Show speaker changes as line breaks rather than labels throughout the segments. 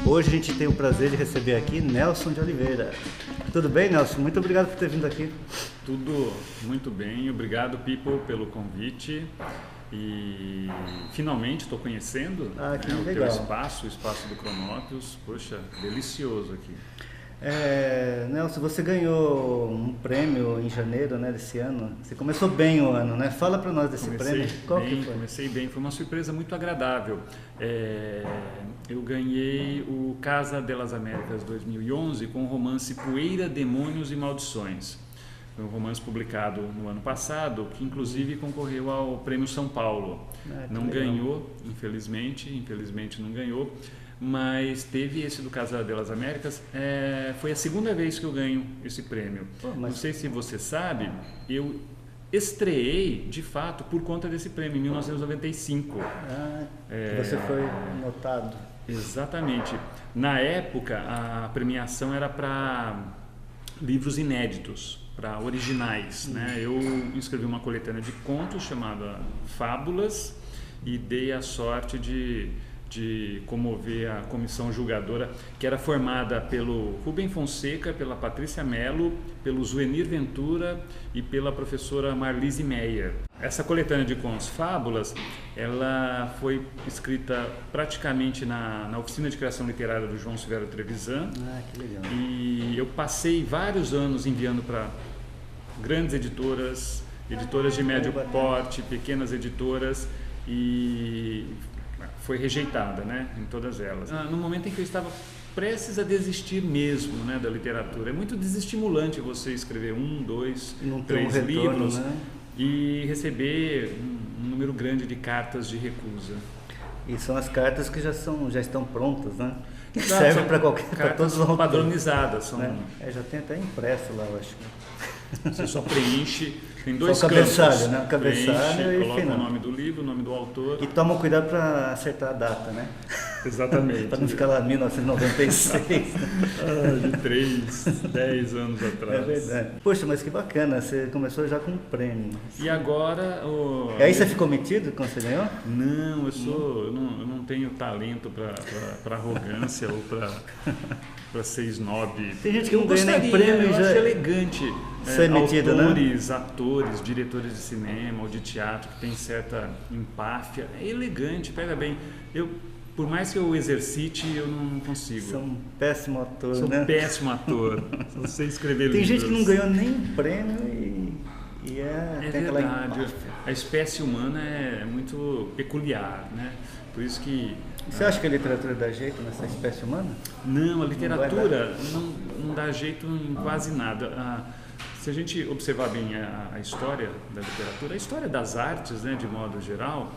Hoje a gente tem o prazer de receber aqui Nelson de Oliveira. Tudo bem, Nelson? Muito obrigado por ter vindo aqui.
Tudo muito bem, obrigado, People, pelo convite. E finalmente estou conhecendo o teu espaço, o espaço do Cronópios. Poxa, delicioso aqui.
Nelson, você ganhou um prêmio em janeiro, né, desse ano. Você começou bem o ano, né? Fala para nós desse prêmio. Qual que foi?
Comecei bem, foi uma surpresa muito agradável. Eu ganhei o Casa delas Américas 2011 com o romance Poeira, Demônios e Maldições. Foi um romance publicado no ano passado, que inclusive concorreu ao Prêmio São Paulo. Não ganhou, infelizmente não ganhou. Mas teve esse do Casa delas Américas, foi a segunda vez que eu ganho esse prêmio. Não sei se você sabe, eu estreei de fato por conta desse prêmio em 1995.
Você foi notado.
Exatamente. Na época a premiação era para livros inéditos, para originais, né? Eu escrevi uma coletânea de contos chamada Fábulas e dei a sorte de comover a comissão julgadora, que era formada pelo Rubem Fonseca, pela Patrícia Mello, pelo Zuenir Ventura e pela professora Marlise Meyer. Essa coletânea de contos Fábulas, ela foi escrita praticamente na oficina de criação literária do João Silvério Trevisan.
Que legal.
E eu passei vários anos enviando para grandes editoras de médio porte, pequenas editoras, e foi rejeitada, né, em todas elas. No momento em que eu estava prestes a desistir mesmo, né, da literatura. É muito desestimulante você escrever 1, 2, 3 livros, né, e receber um número grande de cartas de recusa.
E são as cartas que já estão prontas, né? Que servem para todos os autores.
Padronizadas. São...
já tem até impresso lá, eu acho.
Você só preenche, tem dois
campos. Cabeçalho, né?
Cabeçalho e coloca o nome do livro, o nome do autor.
E toma cuidado para acertar a data, né?
Exatamente.
Para não ficar lá em 1996.
De 10 anos atrás.
É verdade. Poxa, mas que bacana, você começou já com um prêmio.
E agora...
E aí você ficou metido quando você ganhou?
Não, eu não tenho talento para arrogância ou para ser snob.
Tem gente que não ganha nem prêmio.
Eu acho elegante.
Ser metido,
autores, atores, diretores de cinema ou de teatro que tem certa empáfia. É elegante, pega bem. Por mais que eu exercite, eu não consigo.
Sou um péssimo ator,
Sou
né?
um péssimo ator. Não sei escrever livros.
Tem gente que não ganhou nem prêmio e tem
verdade.
Aquela empáfia.
A espécie humana é muito peculiar, né? Por isso que...
Você acha que a literatura dá jeito nessa espécie humana?
Não, a literatura não dá jeito em quase nada. Se a gente observar bem a história da literatura, a história das artes, né, de modo geral,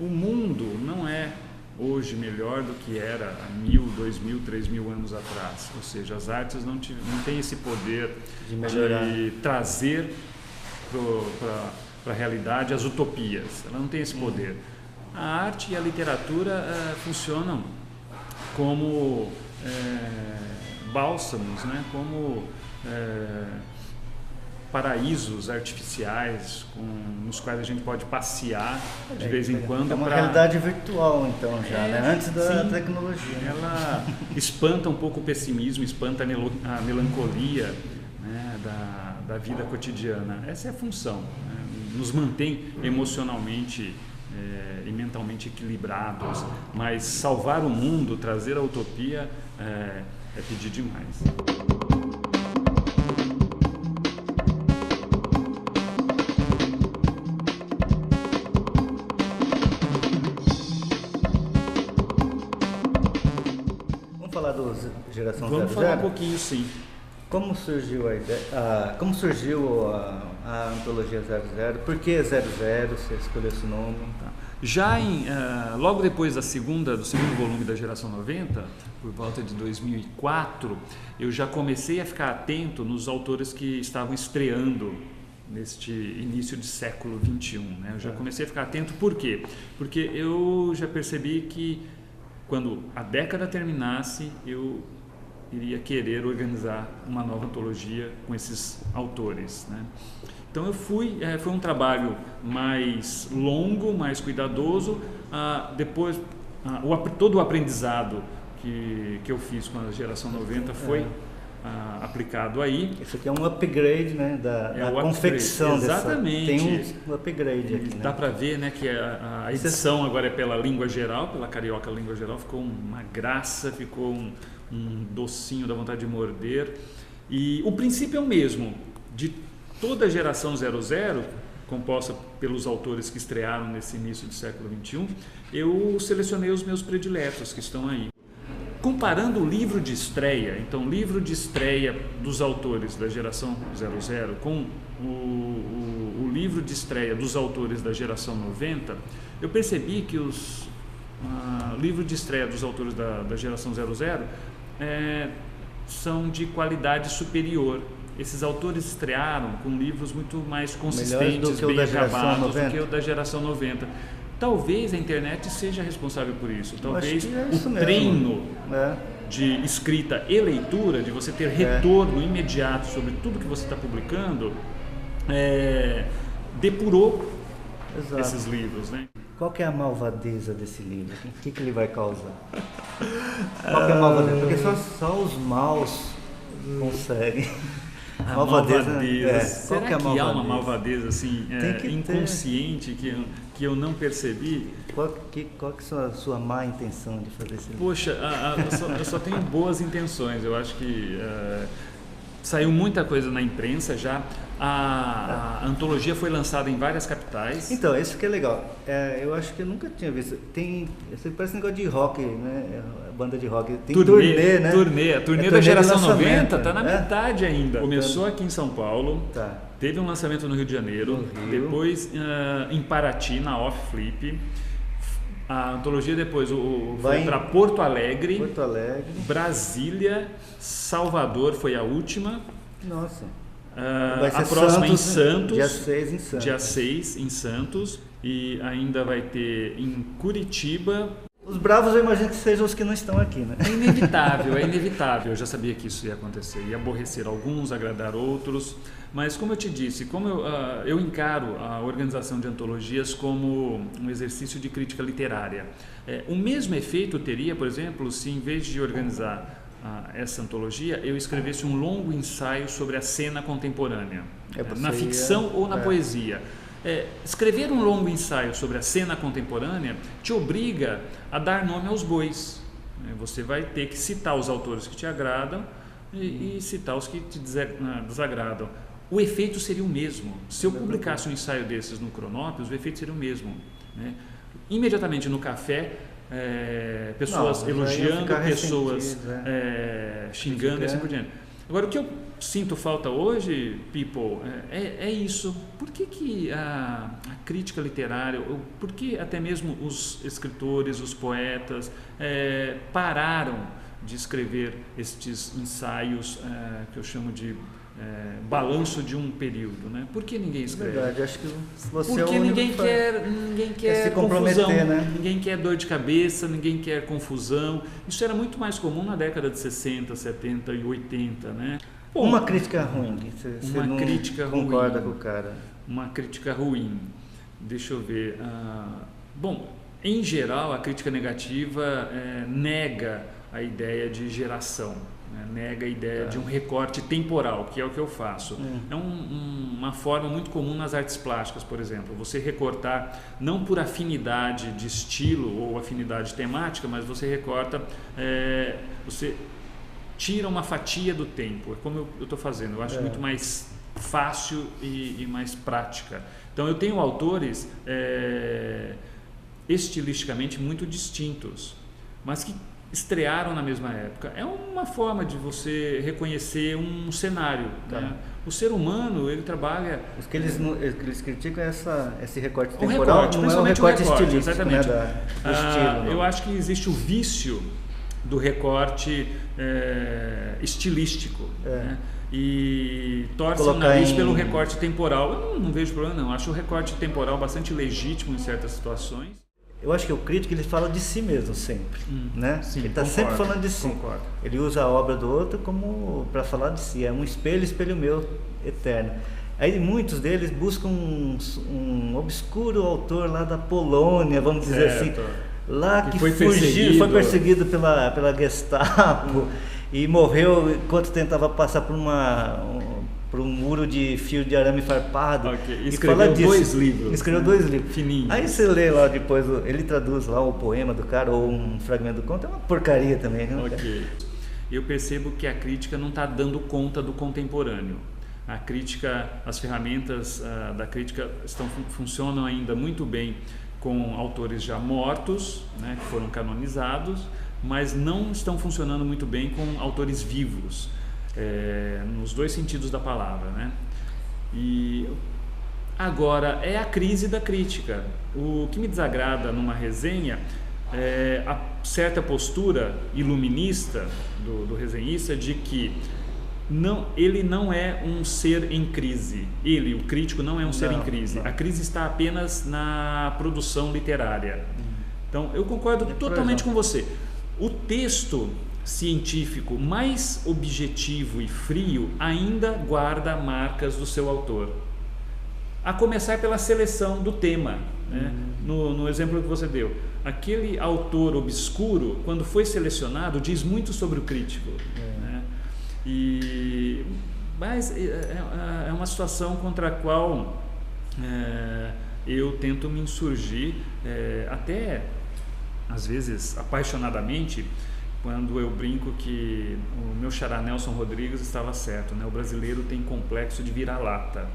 o mundo não é hoje melhor do que era há 1000, 2000, 3000 anos atrás. Ou seja, as artes não têm esse poder de trazer para a realidade as utopias. Ela não tem esse poder. A arte e a literatura funcionam como bálsamos, né? Como paraísos artificiais nos quais a gente pode passear de vez em quando.
É uma realidade virtual, então, já, né? Antes da tecnologia.
Ela espanta um pouco o pessimismo, espanta a melancolia, né, da vida cotidiana. Essa é a função, né? Nos mantém emocionalmente e mentalmente equilibrados, mas salvar o mundo, trazer a utopia é pedir demais.
Vamos falar do Geração 00?
Vamos falar um pouquinho, sim.
Como surgiu a ideia? Como surgiu a antologia 00? Por que 00? Você escolheu esse nome?
Já logo depois do segundo volume da Geração 90, por volta de 2004, eu já comecei a ficar atento nos autores que estavam estreando neste início de século XXI. Né? Eu já comecei a ficar atento, por quê? Porque eu já percebi que quando a década terminasse, eu iria querer organizar uma nova antologia com esses autores, né? Então foi um trabalho mais longo, mais cuidadoso. Depois todo o aprendizado que eu fiz com a geração 90 foi aplicado aí.
Isso aqui é um upgrade, né, da confecção.
Exatamente.
Tem um upgrade aqui, né?
Dá para ver, né, que a edição agora é pela língua geral, pela carioca língua geral, ficou uma graça, ficou um docinho da vontade de morder. E o princípio é o mesmo, de toda a geração 00, composta pelos autores que estrearam nesse início do século XXI, eu selecionei os meus prediletos que estão aí. Comparando o livro de estreia, então o livro de estreia dos autores da geração 00 com o livro de estreia dos autores da geração 90, eu percebi que o livro de estreia dos autores da geração 00 são de qualidade superior. Esses autores estrearam com livros muito mais consistentes, bem acabados do que o da geração 90. Talvez a internet seja responsável por isso. Talvez o treino de escrita e leitura, de você ter retorno imediato sobre tudo que você está publicando, depurou esses livros, né?
Qual que é a malvadeza desse livro? O que ele vai causar? Qual que é a malvadeza? Porque só os maus conseguem.
A malvadeza.
Será
que há uma malvadeza assim, inconsciente que eu não percebi?
Qual que é a sua má intenção de fazer isso?
Poxa, eu só tenho boas intenções. Eu acho que saiu muita coisa na imprensa já. A antologia foi lançada em várias capitais.
Então, isso que é legal. Eu acho que eu nunca tinha visto. Isso parece um negócio de rock, né? Banda de rock. Tem turnê, né?
A turnê da geração 90 está na metade ainda. Começou aqui em São Paulo, teve um lançamento no Rio de Janeiro, depois em Paraty, na Off Flip. A antologia depois foi para Porto Alegre, Brasília, Salvador foi a última.
Nossa.
A próxima em Santos,
dia 6 em Santos.
Dia 6 em Santos, e ainda vai ter em Curitiba.
Os bravos eu imagino que sejam os que não estão aqui, né?
É inevitável. Eu já sabia que isso ia acontecer. Ia aborrecer alguns, agradar outros. Mas como eu te disse, como eu encaro a organização de antologias como um exercício de crítica literária. O mesmo efeito teria, por exemplo, se em vez de organizar essa antologia, eu escrevesse um longo ensaio sobre a cena contemporânea, na ficção ou na poesia. Escrever um longo ensaio sobre a cena contemporânea te obriga a dar nome aos bois. Você vai ter que citar os autores que te agradam e citar os que te desagradam. O efeito seria o mesmo. Se eu publicasse um ensaio desses no Cronópios, o efeito seria o mesmo, né? Imediatamente no café, pessoas elogiando, pessoas xingando e assim por diante. Agora, o que eu sinto falta hoje, people, é isso. Por que a crítica literária, por que até mesmo os escritores, os poetas pararam de escrever estes ensaios que eu chamo de balanço de um período, né? Por que ninguém escreve?
Verdade, acho que você
porque ninguém quer
se comprometer,
confusão,
né?
Ninguém quer dor de cabeça, ninguém quer confusão. Isso era muito mais comum na década de 60, 70 e 80, né?
Uma crítica ruim, você
uma
não
crítica
concorda
ruim,
com o cara.
Uma crítica ruim. Deixa eu ver. Bom, em geral, a crítica negativa nega a ideia de geração. Nega a ideia de um recorte temporal, que é o que eu faço. É uma forma muito comum nas artes plásticas, por exemplo. Você recortar não por afinidade de estilo ou afinidade temática, mas você recorta, você tira uma fatia do tempo. É como eu estou fazendo. Eu acho muito mais fácil e mais prática. Então, eu tenho autores estilisticamente muito distintos, mas que estrearam na mesma época. É uma forma de você reconhecer um cenário. Né? O ser humano, ele trabalha...
O que eles criticam é esse recorte temporal, não é o recorte estilístico.
Exatamente.
Né, do estilo,
eu acho que existe o vício do recorte estilístico. Né? E torce o nariz pelo recorte temporal. Eu não vejo problema, não. Acho o recorte temporal bastante legítimo em certas situações.
Eu acho que o crítico, ele fala de si mesmo sempre, né?
Sim,
ele está sempre falando de si.
Concordo.
Ele usa a obra do outro como para falar de si. É um espelho meu eterno. Aí muitos deles buscam um obscuro autor lá da Polônia, vamos dizer assim. lá que
foi
fugiu, foi perseguido pela Gestapo e morreu enquanto tentava passar por um muro de fio de arame farpado.
Okay. Escreveu dois livros.
Escreveu 2 livros.
Fininho.
Aí você lê lá depois, ele traduz lá o poema do cara ou um fragmento do conto, é uma porcaria também. Né?
Ok. Eu percebo que a crítica não está dando conta do contemporâneo. A crítica, as ferramentas da crítica funcionam ainda muito bem com autores já mortos, né, que foram canonizados, mas não estão funcionando muito bem com autores vivos. Nos dois sentidos da palavra, né? E agora é a crise da crítica. O que me desagrada numa resenha é a certa postura iluminista do resenhista de que ele não é um ser em crise. O crítico, não é um ser em crise. A crise está apenas na produção literária. Então, eu concordo totalmente com você. O texto científico mais objetivo e frio ainda guarda marcas do seu autor, a começar pela seleção do tema, né? No exemplo que você deu, aquele autor obscuro, quando foi selecionado, diz muito sobre o crítico, né? Mas é uma situação contra a qual eu tento me insurgir, até às vezes apaixonadamente, quando eu brinco que o meu xará Nelson Rodrigues estava certo, né? O brasileiro tem complexo de vira-lata.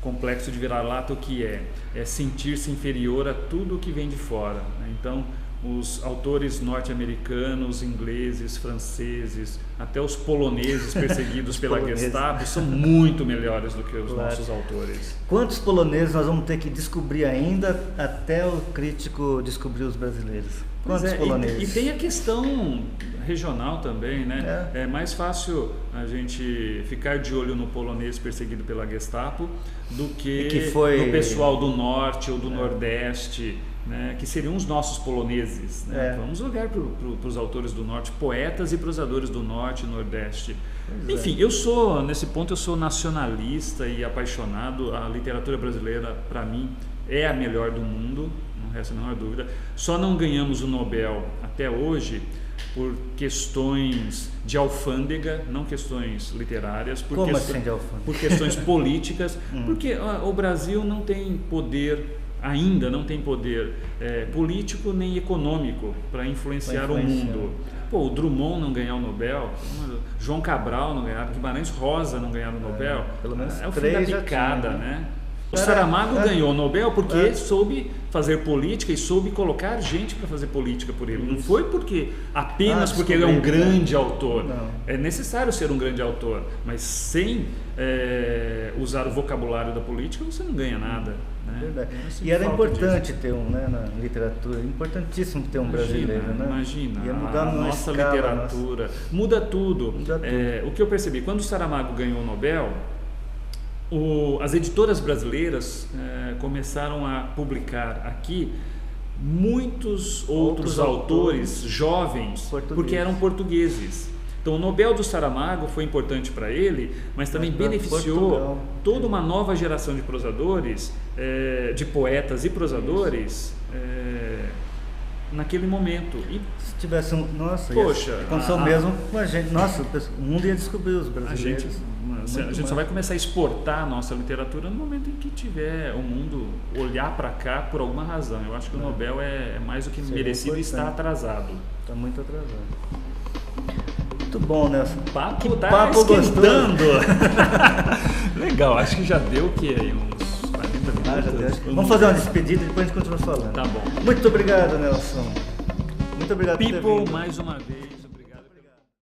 Complexo de vira-lata, o que é? É sentir-se inferior a tudo que vem de fora, né? Então, os autores norte-americanos, ingleses, franceses, até os poloneses perseguidos pela Gestapo são muito melhores do que os nossos autores.
Quantos poloneses nós vamos ter que descobrir ainda até o crítico descobrir os brasileiros? Quantos poloneses?
E tem a questão regional também, né? É mais fácil a gente ficar de olho no polonês perseguido pela Gestapo do que no pessoal do norte ou do nordeste, né, que seriam os nossos poloneses, né? Vamos olhar para os autores do norte, poetas e prosadores do norte e nordeste. Enfim, nesse ponto eu sou nacionalista e apaixonado. A literatura brasileira, para mim, é a melhor do mundo, não resta a menor dúvida. Só não ganhamos o Nobel até hoje por questões de alfândega, não questões literárias, por questões políticas, porque o Brasil não tem poder, ainda não tem poder político nem econômico para influenciar o mundo. O Drummond não ganhar o Nobel, João Cabral não ganhar, Guimarães Rosa não ganhar o Nobel,
pelo menos
é o fim da picada, né? O Saramago ganhou o Nobel porque soube fazer política e soube colocar gente para fazer política por ele. Não foi apenas porque ele é um grande autor. Não. É necessário ser um grande autor, mas sem usar o vocabulário da política você não ganha nada. Né?
Verdade. E era importante ter na literatura, importantíssimo ter um brasileiro, né?
Imagina,
ia mudar
a nossa literatura, muda tudo. O que eu percebi, quando o Saramago ganhou o Nobel, as editoras brasileiras começaram a publicar aqui muitos outros autores jovens, porque eram portugueses. Então o Nobel do Saramago foi importante para ele, mas também beneficiou toda uma nova geração de prosadores, de poetas e prosadores naquele momento. E
se tivesse aconteceu mesmo com a gente. Nossa, o mundo ia descobrir os brasileiros.
A gente só vai começar a exportar a nossa literatura no momento em que tiver o mundo olhar para cá por alguma razão. Eu acho que o Nobel é mais do que merecido e está atrasado.
Está muito atrasado. Muito bom, Nelson.
Que papo esquentando. Legal, acho que já deu o que aí? Uns 40 minutos.
Vamos fazer uma despedida e depois a gente continua falando.
Tá bom.
Muito obrigado, Nelson. Muito obrigado por ter vindo.
Mais uma vez.